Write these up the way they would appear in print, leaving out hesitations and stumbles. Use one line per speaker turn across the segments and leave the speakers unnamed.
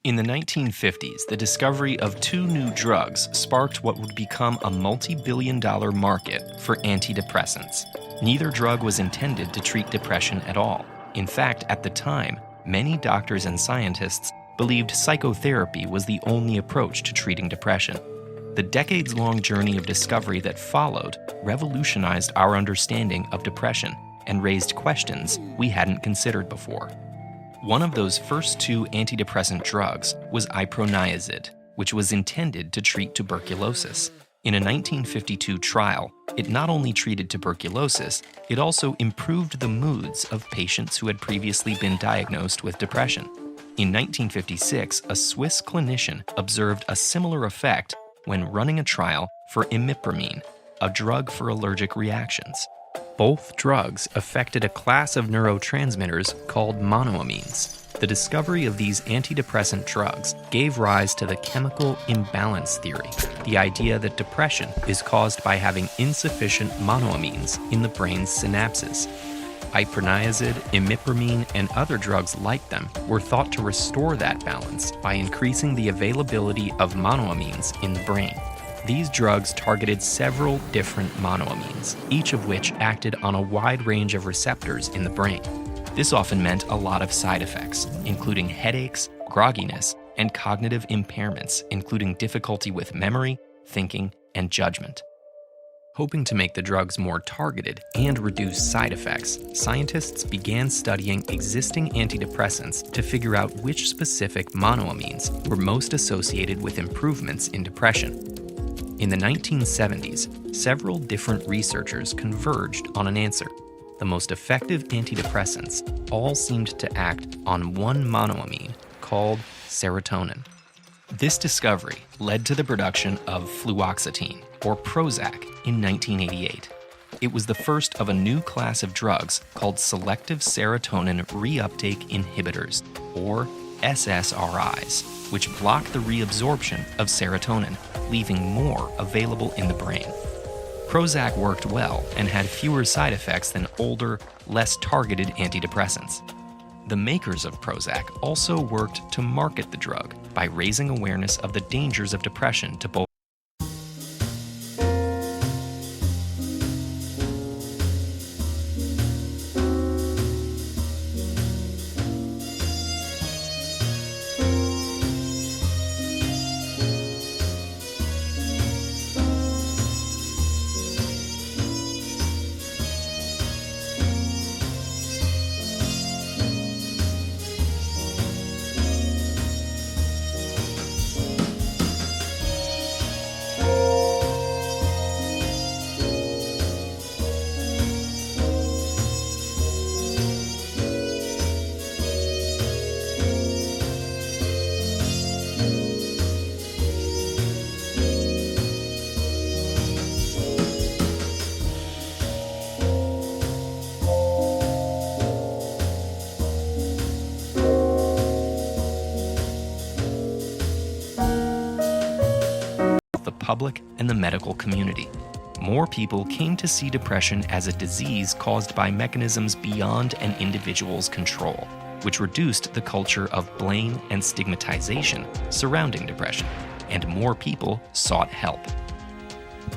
In the 1950s, the discovery of two new drugs sparked what would become a multi-billion-dollar market for antidepressants. Neither drug was intended to treat depression at all. In fact, at the time, many doctors and scientists believed psychotherapy was the only approach to treating depression. The decades-long journey of discovery that followed revolutionized our understanding of depression and raised questions we hadn't considered before. One of those first two antidepressant drugs was iproniazid, which was intended to treat tuberculosis. In a 1952 trial, it not only treated tuberculosis, it also improved the moods of patients who had previously been diagnosed with depression. In 1956, a Swiss clinician observed a similar effect when running a trial for imipramine, a drug for allergic reactions. Both drugs affected a class of neurotransmitters called monoamines. The discovery of these antidepressant drugs gave rise to the chemical imbalance theory, the idea that depression is caused by having insufficient monoamines in the brain's synapses. Iproniazid, imipramine, and other drugs like them were thought to restore that balance by increasing the availability of monoamines in the brain. These drugs targeted several different monoamines, each of which acted on a wide range of receptors in the brain. This often meant a lot of side effects, including headaches, grogginess, and cognitive impairments, including difficulty with memory, thinking, and judgment. Hoping to make the drugs more targeted and reduce side effects, scientists began studying existing antidepressants to figure out which specific monoamines were most associated with improvements in depression. In the 1970s, several different researchers converged on an answer. The most effective antidepressants all seemed to act on one monoamine called serotonin. This discovery led to the production of fluoxetine, or Prozac, in 1988. It was the first of a new class of drugs called selective serotonin reuptake inhibitors, or SSRIs, which block the reabsorption of serotonin, leaving more available in the brain. Prozac worked well and had fewer side effects than older, less targeted antidepressants. The makers of Prozac also worked to market the drug by raising awareness of the dangers of depression to both the public and the medical community. More people came to see depression as a disease caused by mechanisms beyond an individual's control, which reduced the culture of blame and stigmatization surrounding depression, and more people sought help.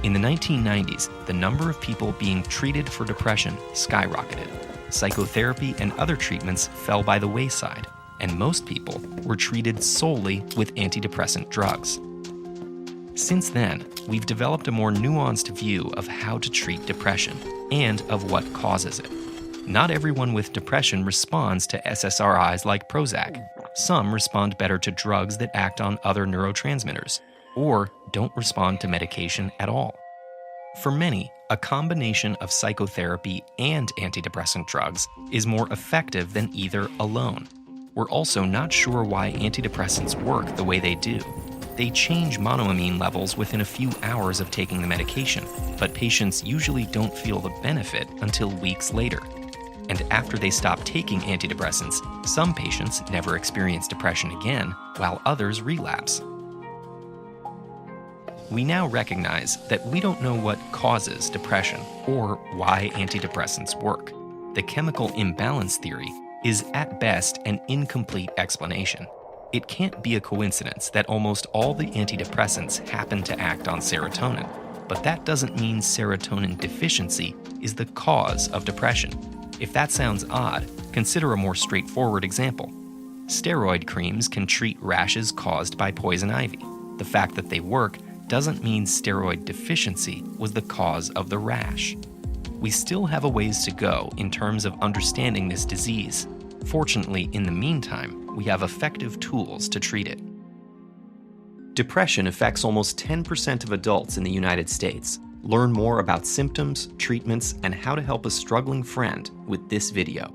In the 1990s, the number of people being treated for depression skyrocketed. Psychotherapy and other treatments fell by the wayside, and most people were treated solely with antidepressant drugs. Since then, we've developed a more nuanced view of how to treat depression and of what causes it. Not everyone with depression responds to SSRIs like Prozac. Some respond better to drugs that act on other neurotransmitters, or don't respond to medication at all. For many, a combination of psychotherapy and antidepressant drugs is more effective than either alone. We're also not sure why antidepressants work the way they do. They change monoamine levels within a few hours of taking the medication, but patients usually don't feel the benefit until weeks later. And after they stop taking antidepressants, some patients never experience depression again, while others relapse. We now recognize that we don't know what causes depression or why antidepressants work. The chemical imbalance theory is at best an incomplete explanation. It can't be a coincidence that almost all the antidepressants happen to act on serotonin, but that doesn't mean serotonin deficiency is the cause of depression. If that sounds odd, consider a more straightforward example. Steroid creams can treat rashes caused by poison ivy. The fact that they work doesn't mean steroid deficiency was the cause of the rash. We still have a ways to go in terms of understanding this disease. Fortunately, in the meantime, we have effective tools to treat it. Depression affects almost 10% of adults in the United States. Learn more about symptoms, treatments, and how to help a struggling friend with this video.